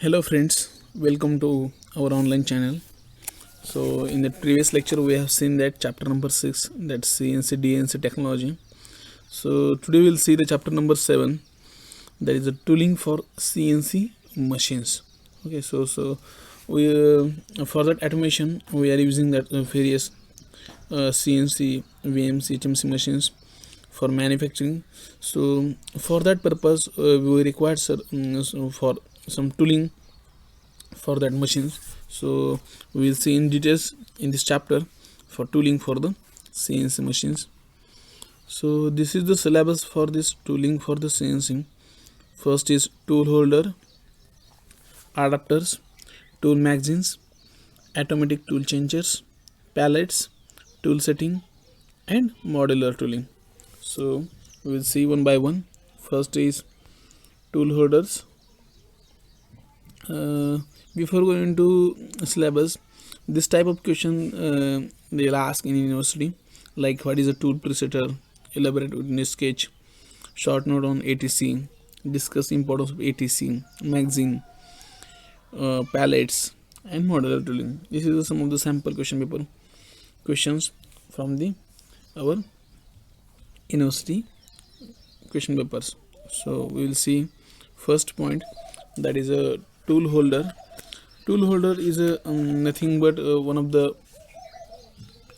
Hello friends, welcome to our online channel. So in the previous lecture we have seen that chapter number 6, that's CNC DNC technology. So today we'll see the chapter number 7, that is the tooling for CNC machines. Okay, so we for that automation we are using that various CNC, VMC, HMC machines for manufacturing. So for that purpose we require for some tooling for that machines. So we will see in details in this chapter for tooling for the CNC machines. So this is the syllabus for this tooling for the CNC. First is tool holder, adapters, tool magazines, automatic tool changers, pallets, tool setting, and modular tooling. So we will see one by one. First is tool holders. Before going to syllabus, this type of question they'll ask in university, like what is a tool presetter, elaborate in a sketch, short note on ATC, discuss importance of ATC, magazine, pallets, and modular tooling. This is some of the sample question paper questions from the our university question papers. So we will see first point, that is a tool holder. Tool holder is a nothing but one of the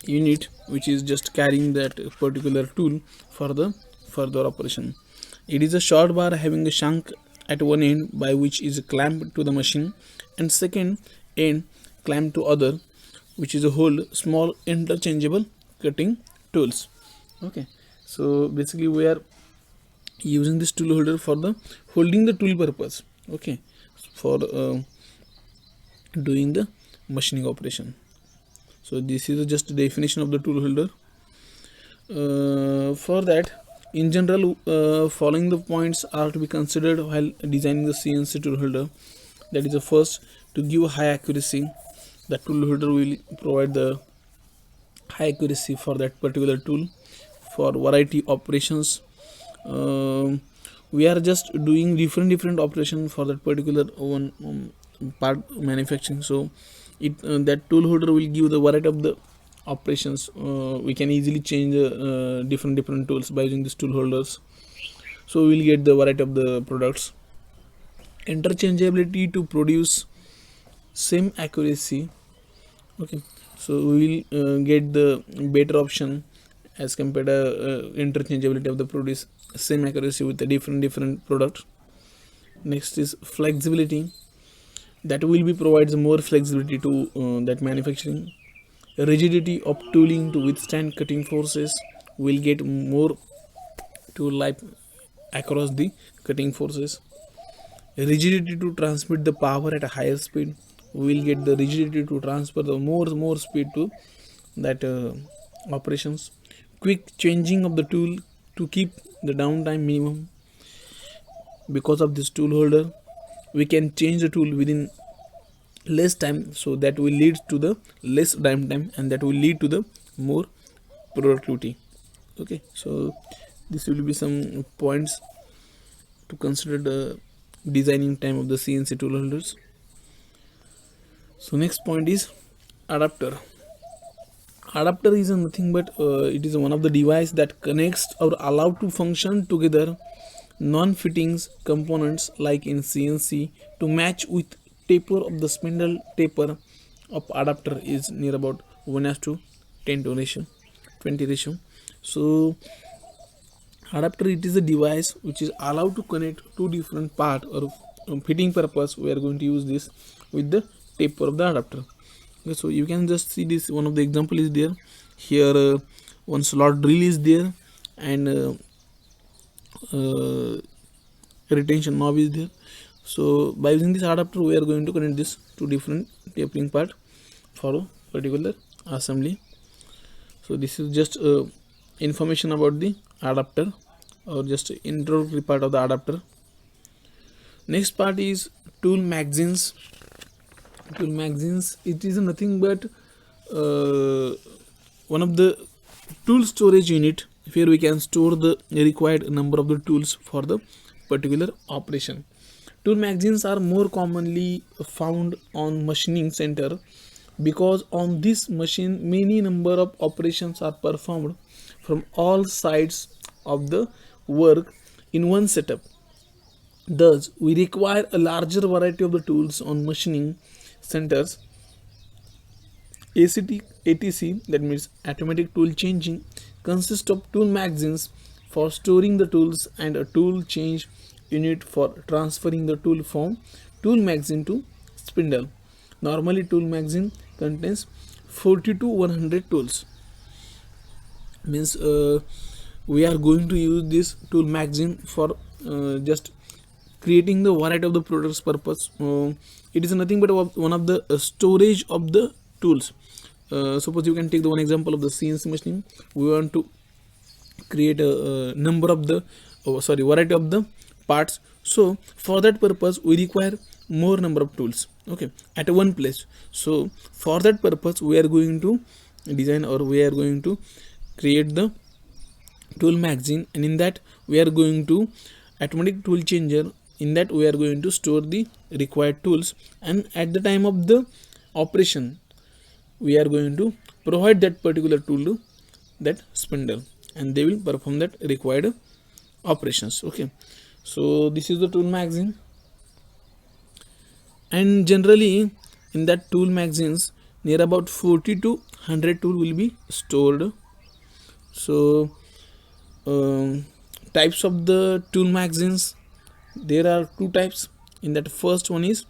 unit which is just carrying that particular tool for the further operation. It is a short bar having a shank at one end by which is clamped to the machine, and second end clamped to other, which is a whole small interchangeable cutting tools. Okay, so basically we are using this tool holder for the holding the tool purpose. Okay, for doing the machining operation. So this is just a definition of the tool holder. For that, in general, following the points are to be considered while designing the CNC tool holder. That is the first, to give high accuracy. The tool holder will provide the high accuracy for that particular tool for variety operations. We are just doing different operations for that particular one part manufacturing. So it that tool holder will give the variety of the operations. We can easily change different tools by using these tool holders. So we will get the variety of the products. Interchangeability to produce same accuracy. Okay, so we will get the better option as compared to interchangeability of the produce same accuracy with the different products. Next is flexibility, that will be provides more flexibility to that manufacturing. Rigidity of tooling to withstand cutting forces, will get more tool life across the cutting forces. Rigidity to transmit the power at a higher speed, we will get the rigidity to transfer the more speed to that operations. Quick changing of the tool to keep the downtime minimum. Because of this tool holder, we can change the tool within less time, so that will lead to the less downtime, and that will lead to the more productivity. Okay, so this will be some points to consider the designing time of the CNC tool holders. So next point is adapter. Adapter is nothing but it is one of the device that connects or allowed to function together non-fittings components like in CNC to match with taper of the spindle. Taper of adapter is near about 1:10 ratio, 20 ratio. So adapter, it is a device which is allowed to connect two different part or fitting purpose. We are going to use this with the taper of the adapter. Okay, so you can just see this, one of the example is there here. One slot drill is there, and retention knob is there. So by using this adapter, we are going to connect this two different tapering part for a particular assembly. So this is just information about the adapter, or just introductory part of the adapter. Next part is tool magazines. Tool magazines, it is nothing but one of the tool storage unit. Here we can store the required number of the tools for the particular operation. Tool magazines are more commonly found on machining center because on this machine many number of operations are performed from all sides of the work in one setup. Thus, we require a larger variety of the tools on machining centers. ATC, that means automatic tool changing, consists of tool magazines for storing the tools and a tool change unit for transferring the tool from tool magazine to spindle. Normally, tool magazine contains 40 to 100 tools. Means we are going to use this tool magazine for just creating the variety of the products purpose. It is nothing but one of the storage of the tools. Suppose you can take the one example of the CNC machining. We want to create a number of the variety of the parts. So for that purpose we require more number of tools, okay, at one place. So for that purpose we are going to design, or we are going to create the tool magazine, and in that we are going to automatic tool changer. In that we are going to store the required tools, and at the time of the operation we are going to provide that particular tool to that spindle, and they will perform that required operations. Okay, so this is the tool magazine, and generally in that tool magazines near about 40 to 100 tool will be stored. So types of the tool magazines, there are two types. In that first one is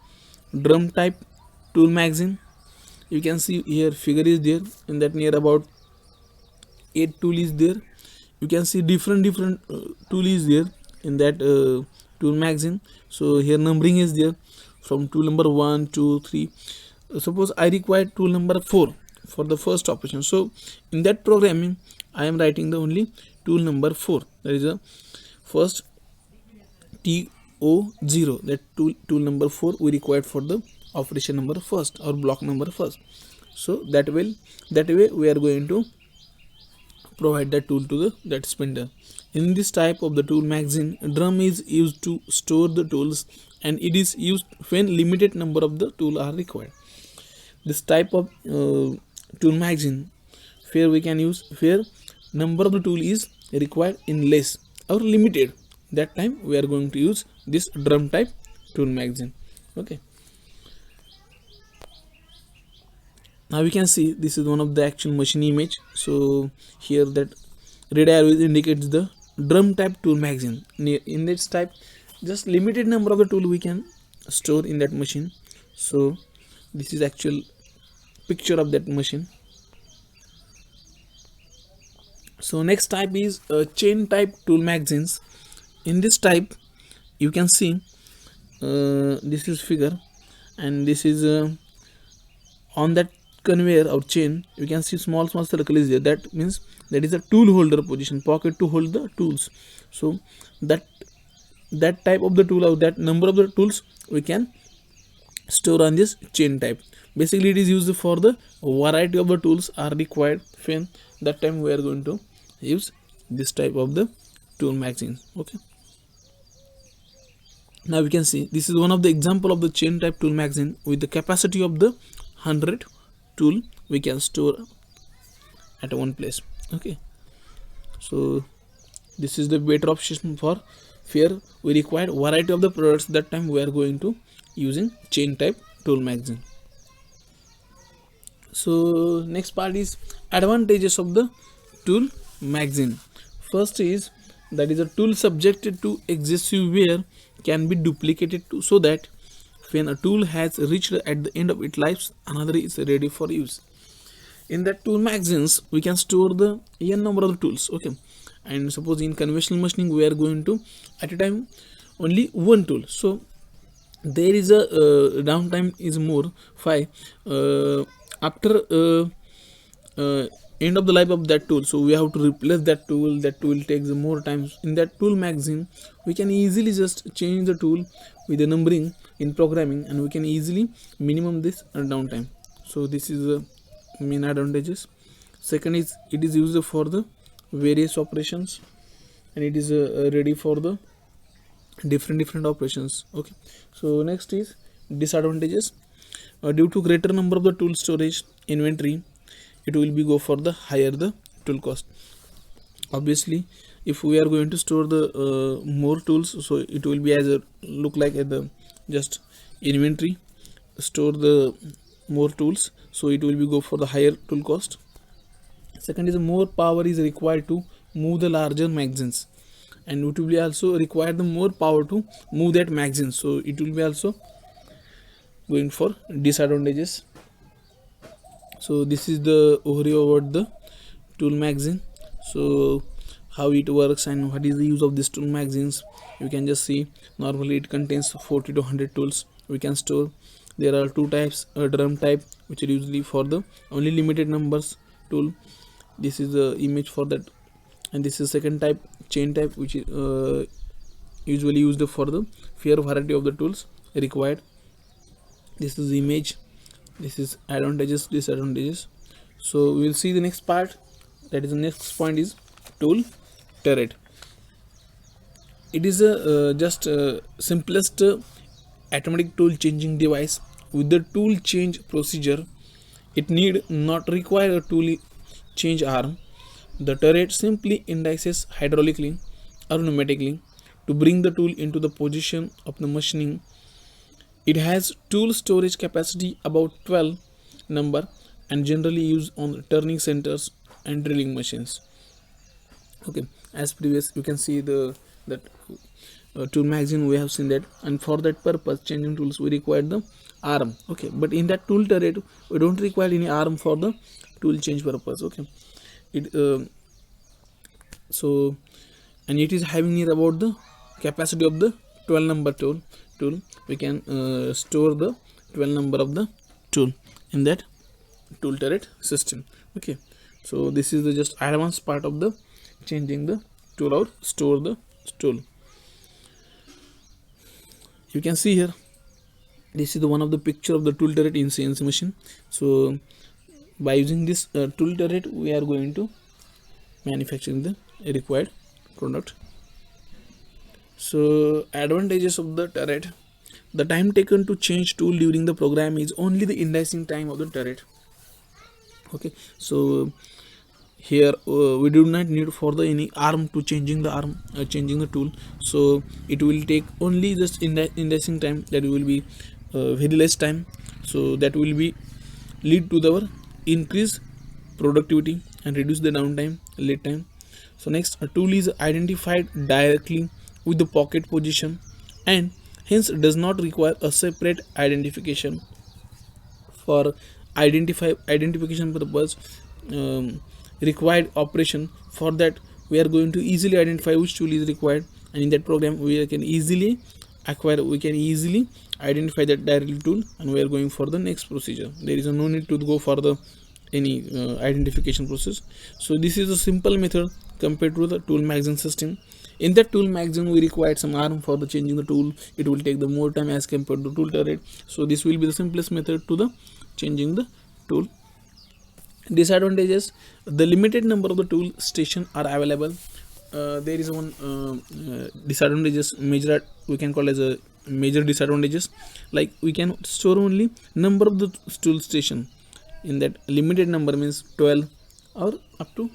drum type tool magazine. You can see here figure is there, in that near about 8 tool is there. You can see different tool is there in that tool magazine. So here numbering is there from tool number 1 2 3. Suppose I require tool number 4 for the first operation, so in that programming I am writing the only tool number 4, that is a first TO0, that tool number 4 we required for the operation number first or block number first. So that way we are going to provide that tool to that spindle. In this type of the tool magazine, drum is used to store the tools, and it is used when limited number of the tool are required. This type of tool magazine where we can use where number of the tool is required in less or limited, that time we are going to use this drum type tool magazine. Okay, now we can see this is one of the actual machine image. So here that red arrow indicates the drum type tool magazine. In this type just limited number of the tool we can store in that machine. So this is actual picture of that machine. So next type is chain type tool magazines. In this type you can see this is figure, and this is on that conveyor or chain you can see small circle is there. That means that is a tool holder position, pocket to hold the tools. So that type of the tool, or that number of the tools we can store on this chain type. Basically it is used for the variety of the tools are required when that time we are going to use this type of the tool magazine. Okay, now we can see this is one of the example of the chain type tool magazine with the capacity of the 100 tool we can store at one place. Okay, so this is the better option for where we require variety of the products, that time we are going to using chain type tool magazine. So next part is advantages of the tool magazine. First is that is a tool subjected to excessive wear can be duplicated to, so that when a tool has reached at the end of its life, another is ready for use. In that tool magazines we can store the n number of the tools. Okay, and suppose in conventional machining we are going to at a time only one tool, so there is a downtime is more. Why? After end of the life of that tool, so we have to replace that tool. That tool takes more time. In that tool magazine we can easily just change the tool with the numbering in programming, and we can easily minimum this downtime. So this is the main advantages. Second is it is used for the various operations, and it is ready for the different operations. Okay, so next is disadvantages. Due to greater number of the tool storage inventory, it will be go for the higher the tool cost. Obviously, if we are going to store the more tools, so it will be as a look like at the just inventory, store the more tools, so it will be go for the higher tool cost. Second is more power is required to move the larger magazines, and it will be also require the more power to move that magazine, so it will be also going for disadvantages. So this is the overview about the tool magazine. So how it works and what is the use of this tool magazines, you can just see. Normally it contains 40 to 100 tools we can store. There are two types, a drum type which is usually for the only limited numbers tool. This is the image for that, and this is second type, chain type, which is usually used for the fair variety of the tools required. This is image, this is advantages, disadvantages. So we will see the next part, that is the next point is tool turret. It is a just simplest automatic tool changing device with the tool change procedure. It need not require a tool change arm. The turret simply indices hydraulically or pneumatically to bring the tool into the position of the machining. It has tool storage capacity about 12 number and generally used on turning centers and drilling machines. Okay, as previous you can see the that tool magazine, we have seen that, and for that purpose changing tools we require the arm. Okay, but in that tool turret we don't require any arm for the tool change purpose. Okay, it so and it is having near about the capacity of the 12 number tool. We can store the 12 number of the tool in that tool turret system. Okay, so this is the just advanced part of the changing the tool or store the tool. You can see here, this is the one of the picture of the tool turret in CNC machine. So by using this tool turret we are going to manufacturing the required product. So advantages of the turret: the time taken to change tool during the program is only the indicing time of the turret. Okay, so here we do not need for the any arm to changing the arm changing the tool, so it will take only just indicing time, that will be very less time, so that will be lead to our increase productivity and reduce the downtime, lead time. So next, a tool is identified directly with the pocket position and hence does not require a separate identification. For identification purpose, required operation, for that we are going to easily identify which tool is required, and in that program we can easily identify that directly tool, and we are going for the next procedure. There is no need to go for the any identification process. So this is a simple method compared to the tool magazine system. In that tool magazine we required some arm for the changing the tool, it will take the more time as compared to tool turret. So this will be the simplest method to the changing the tool. Disadvantages: the limited number of the tool station are available. There is one disadvantages, major, we can call as a major disadvantages, like we can store only number of the tool station. In that limited number means 12 or up to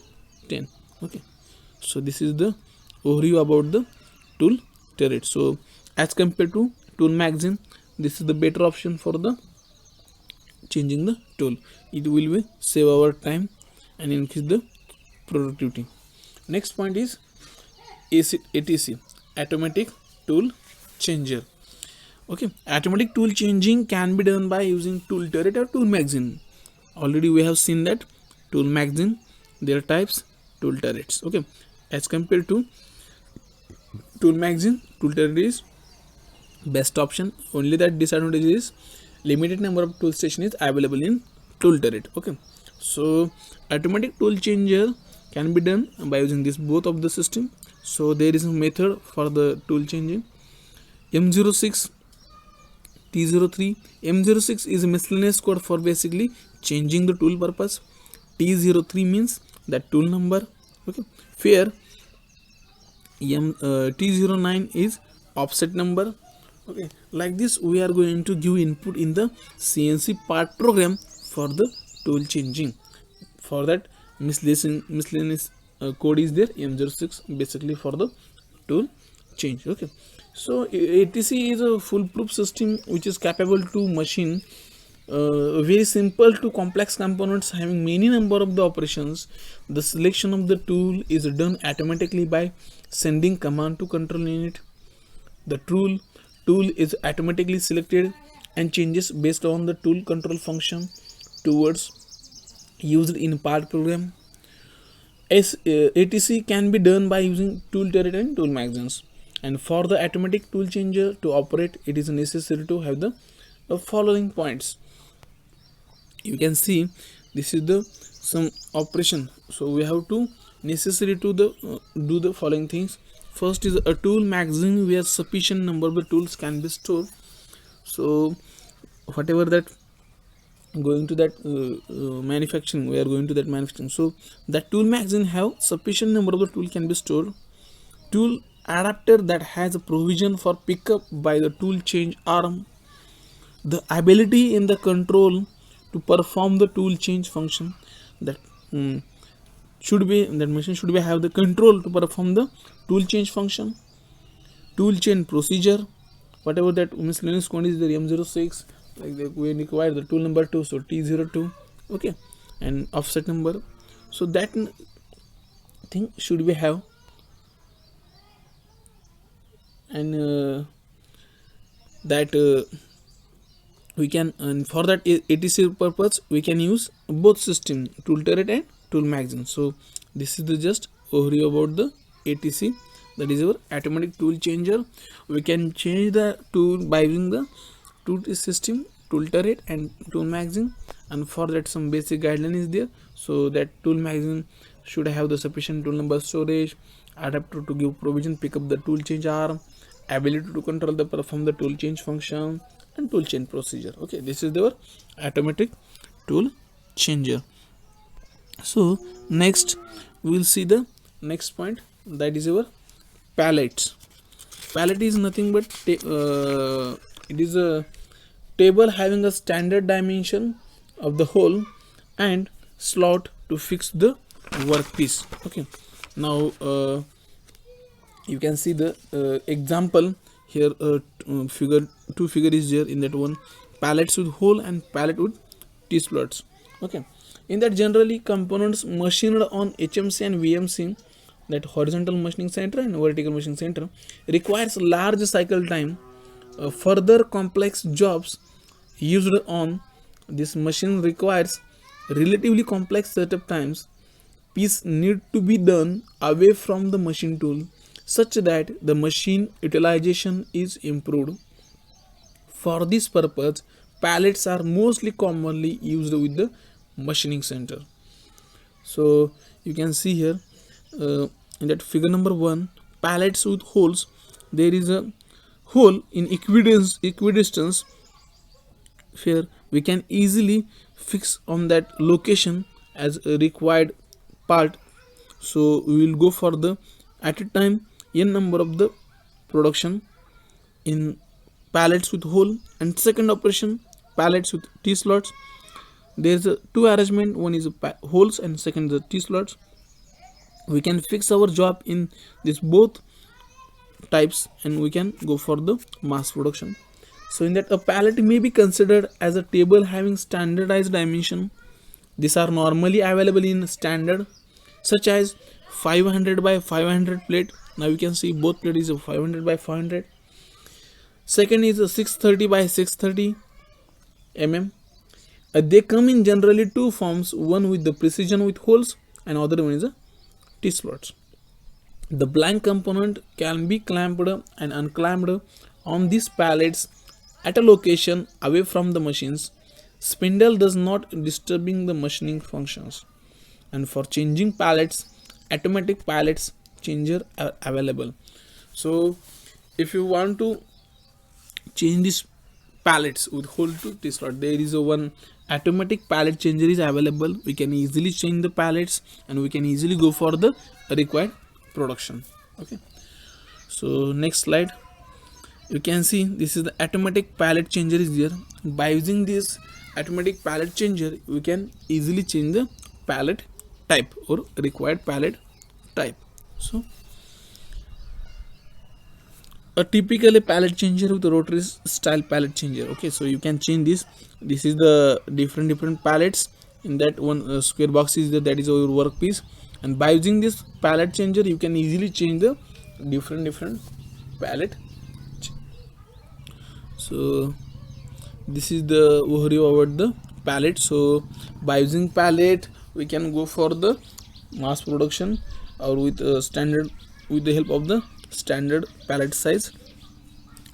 10. Okay, so this is the overview about the tool turret. So as compared to tool magazine, this is the better option for the changing the tool. It will be save our time and increase the productivity. Next point is ATC, automatic tool changer. Okay, automatic tool changing can be done by using tool turret or tool magazine. Already we have seen that tool magazine, their types, tool turrets. Okay, as compared to tool magazine, tool turret is best option. Only that disadvantage is limited number of tool station is available in tool turret. Okay, so automatic tool changer can be done by using this both of the system. So there is a method for the tool changing: M06, T03. M06 is a miscellaneous code for basically changing the tool purpose. T03 means that tool number. Okay, here T09 is offset number. Okay, like this we are going to give input in the CNC part program for the tool changing. For that miscellaneous code is there, M06 basically for the tool change. Okay, so ATC is a foolproof system which is capable to machine very simple to complex components having many number of the operations. The selection of the tool is done automatically by sending command to control unit. The tool is automatically selected and changes based on the tool control function towards used in part program. ATC can be done by using tool turret and tool magazines. And for the automatic tool changer to operate, it is necessary to have the following points. You can see this is the some operation. So we have to necessary to the do the following things. First is a tool magazine where sufficient number of the tools can be stored. So whatever that going to that manufacturing, we are going to that manufacturing. So that tool magazine have sufficient number of the tool can be stored. Tool adapter that has a provision for pickup by the tool change arm. The ability in the control to perform the tool change function, that should be that machine should be have the control to perform the tool change function. Tool chain procedure, whatever that miscellaneous code is the M06, like we require the tool number 2, so T02. Okay, and offset number. So that thing should we have, and that we can, and for that ATC purpose we can use both system, tool turret and tool magazine. So this is the just overview about the ATC, that is our automatic tool changer. We can change the tool by using the tool system, tool turret and tool magazine, and for that some basic guideline is there. So that tool magazine should have the sufficient tool number storage, adapter to give provision, pick up the tool change arm, ability to control the perform the tool change function, and tool chain procedure. Okay, this is our automatic tool changer. So next we will see the next point, that is our pallets. Pallet is nothing but it is a table having a standard dimension of the hole and slot to fix the workpiece. Okay, now you can see the example here. Two figure is there in that one, pallets with hole and pallet with T-slots. Okay, in that generally components machined on HMC and VMC, that horizontal machining center and vertical machining center, requires large cycle time. Further complex jobs used on this machine requires relatively complex setup times. Piece need to be done away from the machine tool such that the machine utilization is improved. For this purpose, pallets are mostly commonly used with the machining center. So you can see here in that figure number 1, pallets with holes, there is a hole in equidistance where we can easily fix on that location as a required part. So we will go for the at a time n number of the production in pallets with hole, and second operation pallets with T-slots. There is a two arrangement, one is holes and second the T-slots. We can fix our job in this both types and we can go for the mass production. So in that, a pallet may be considered as a table having standardized dimension. These are normally available in standard such as 500 by 500 plate. Now you can see both plate is a 500 by 500. Second is a 630 by 630 mm. They come in generally two forms, one with the precision with holes and other one is a T-slots. The blank component can be clamped and unclamped on these pallets at a location away from the machines. Spindle does not disturbing the machining functions. And for changing pallets, automatic pallets changer are available. So if you want to change these pallets with hole to T-slot, there is a one automatic pallet changer is available. We can easily change the pallets and we can easily go for the required production. Okay, so next slide. you can see this is the automatic palette changer is there. By using this automatic palette changer, we can easily change the palette type or required palette type. So a typical palette changer with a rotary style palette changer. Okay, so you can change this is the different palettes. In that one square box is there, that is our workpiece, and by using this palette changer you can easily change the different palette. So this is the overview about the palette. So by using palette we can go for the mass production or with standard, with the help of the standard palette size.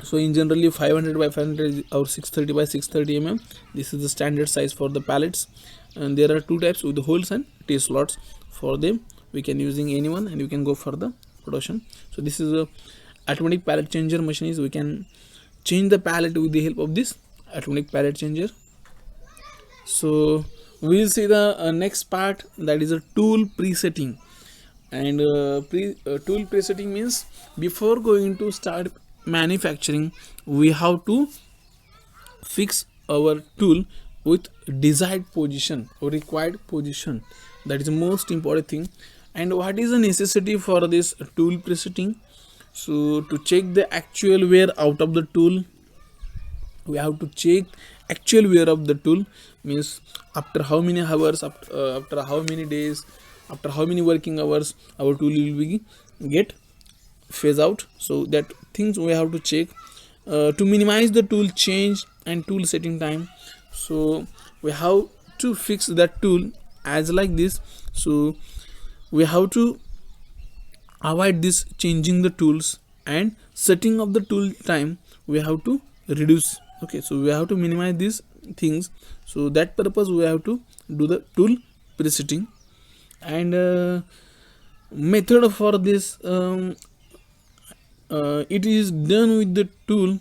So in generally 500 by 500 or 630 by 630 mm, this is the standard size for the pallets, and there are two types with the holes and T slots. For them we can using any one and we can go for the production. So this is a automatic palette changer machine. Is we can change the palette with the help of this automatic palette changer. So we will see the next part, that is a tool presetting. And tool presetting means before going to start manufacturing we have to fix our tool with desired position or required position. That is the most important thing. And what is the necessity for this tool presetting? So to check the actual wear out of the tool, we have to check actual wear of the tool, means after how many hours, after how many days, after how many working hours our tool will be get phase out. So that things we have to check to minimize the tool change and tool setting time. So we have to fix that tool as like this. So we have to avoid this changing the tools, and setting of the tool time we have to reduce. Okay, so we have to minimize these things. So that purpose we have to do the tool presetting. And method for this, it is done with the tool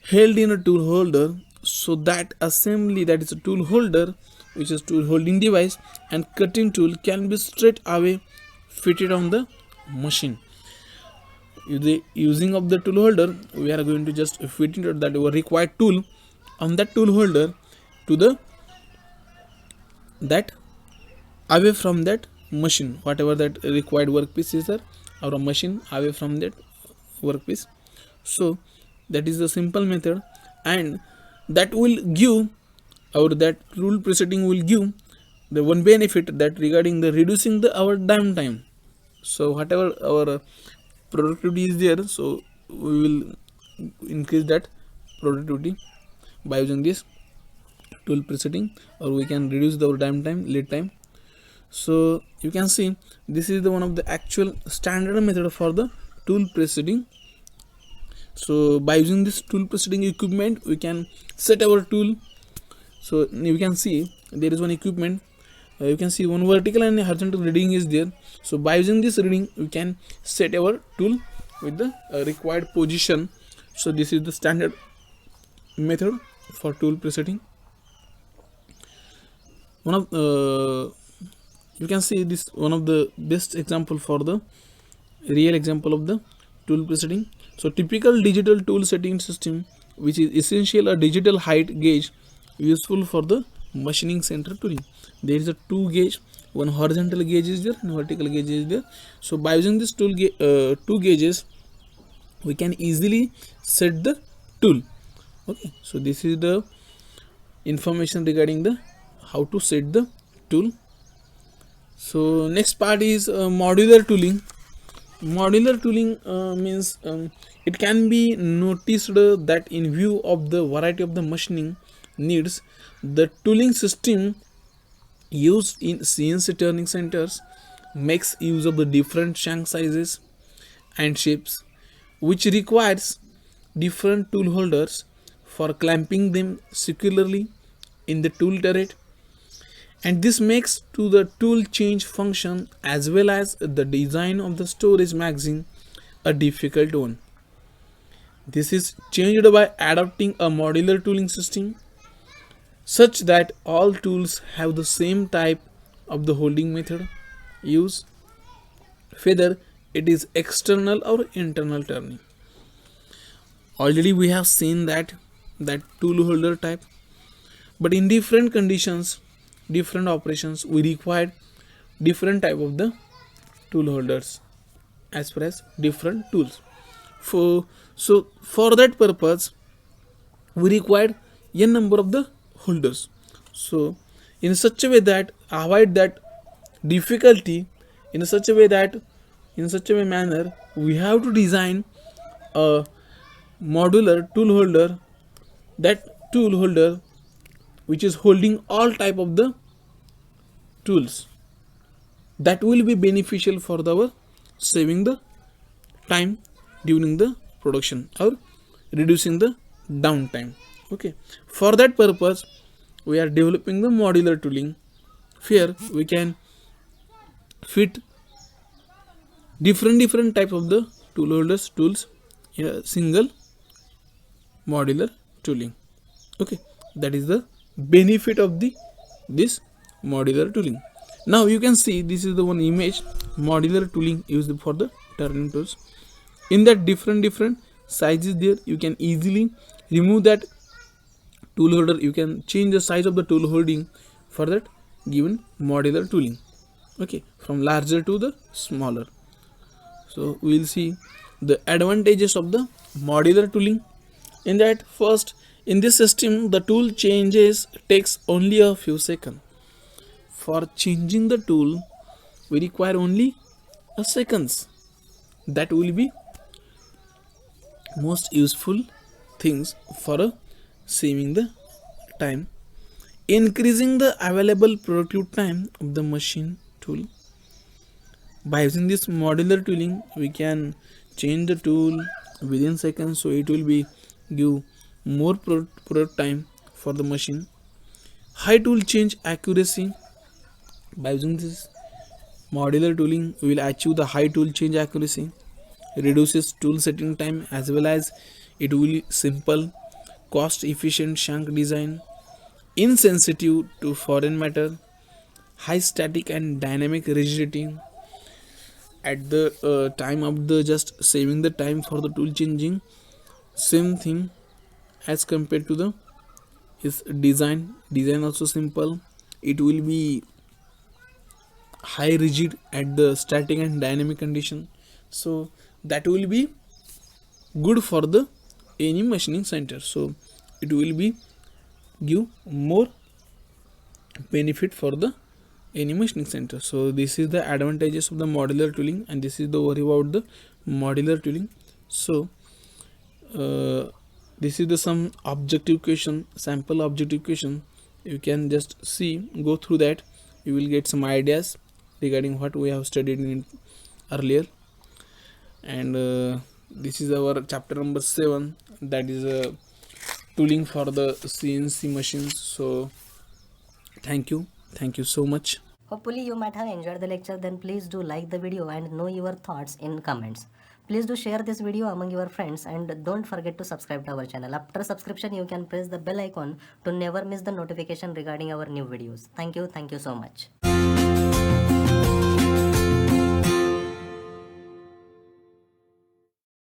held in a tool holder. So that assembly, that is a tool holder, which is tool holding device, and cutting tool can be straight away fitted on the machine. The using of the tool holder, we are going to just fit into that required tool on that tool holder to the that away from that machine, whatever that required workpiece is there, or a machine away from that workpiece. So that is the simple method, and that will give, or that tool presetting will give the one benefit, that regarding the reducing the our downtime. So whatever our productivity is there, so we will increase that productivity by using this tool presetting, or we can reduce the downtime, lead time. So you can see this is the one of the actual standard method for the tool presetting. So by using this tool presetting equipment we can set our tool. So you can see there is one equipment, you can see one vertical and horizontal reading is there. So by using this reading we can set our tool with the required position. So this is the standard method for tool presetting. One of you can see this one of the best example for the real example of the tool presetting. So typical digital tool setting system, which is essential a digital height gauge useful for the machining center tooling. There is a two gauge, one horizontal gauge is there and vertical gauge is there. So by using this two gauges we can easily set the tool. Okay, so this is the information regarding the how to set the tool. So next part is modular tooling. Modular tooling means it can be noticed that in view of the variety of the machining needs, the tooling system used in CNC turning centers makes use of the different shank sizes and shapes, which requires different tool holders for clamping them securely in the tool turret. And this makes to the tool change function as well as the design of the storage magazine a difficult one. This is changed by adopting a modular tooling system such that all tools have the same type of the holding method used, whether it is external or internal turning. already we have seen that tool holder type, but in different conditions, different operations, we require different type of the tool holders as far as different tools. For that purpose we required n number of the holders. So in such a way that avoid that difficulty, in such a way that in such a way manner, we have to design a modular tool holder, that tool holder which is holding all type of the tools, that will be beneficial for our saving the time during the production or reducing the downtime. Okay, for that purpose we are developing the modular tooling. Here we can fit different type of the tool holders tools in a single modular tooling. Okay, that is the benefit of this modular tooling. Now you can see this is the one image modular tooling used for the turning tools. In that different sizes there, you can easily remove that tool holder. You can change the size of the tool holding for that given modular tooling. Okay, from larger to the smaller. So we will see the advantages of the modular tooling. In that, first, in this system the tool changes takes only a few seconds. For changing the tool we require only a seconds. That will be most useful things for saving the time, increasing the available productive time of the machine tool. By using this modular tooling we can change the tool within seconds, so it will be give more product time for the machine. High tool change accuracy. By using this modular tooling we will achieve the high tool change accuracy, reduces tool setting time, as well as it will be simple, cost efficient shank design, insensitive to foreign matter, high static and dynamic rigidity. At the time of the just saving the time for the tool changing, same thing as compared to the is design also simple. It will be high rigid at the static and dynamic condition, so that will be good for the any machining center. So it will be give more benefit for the any machining center. So this is the advantages of the modular tooling, and this is the worry about the modular tooling. So this is the some objective question, sample objective question. You can just see, go through that, you will get some ideas regarding what we have studied in earlier. And this is our chapter number 7, that is tooling for the CNC machines. So thank you so much. Hopefully you might have enjoyed the lecture. Then please do like the video and know your thoughts in comments. Please do share this video among your friends, and don't forget to subscribe to our channel. After subscription you can press the bell icon to never miss the notification regarding our new videos. Thank you so much.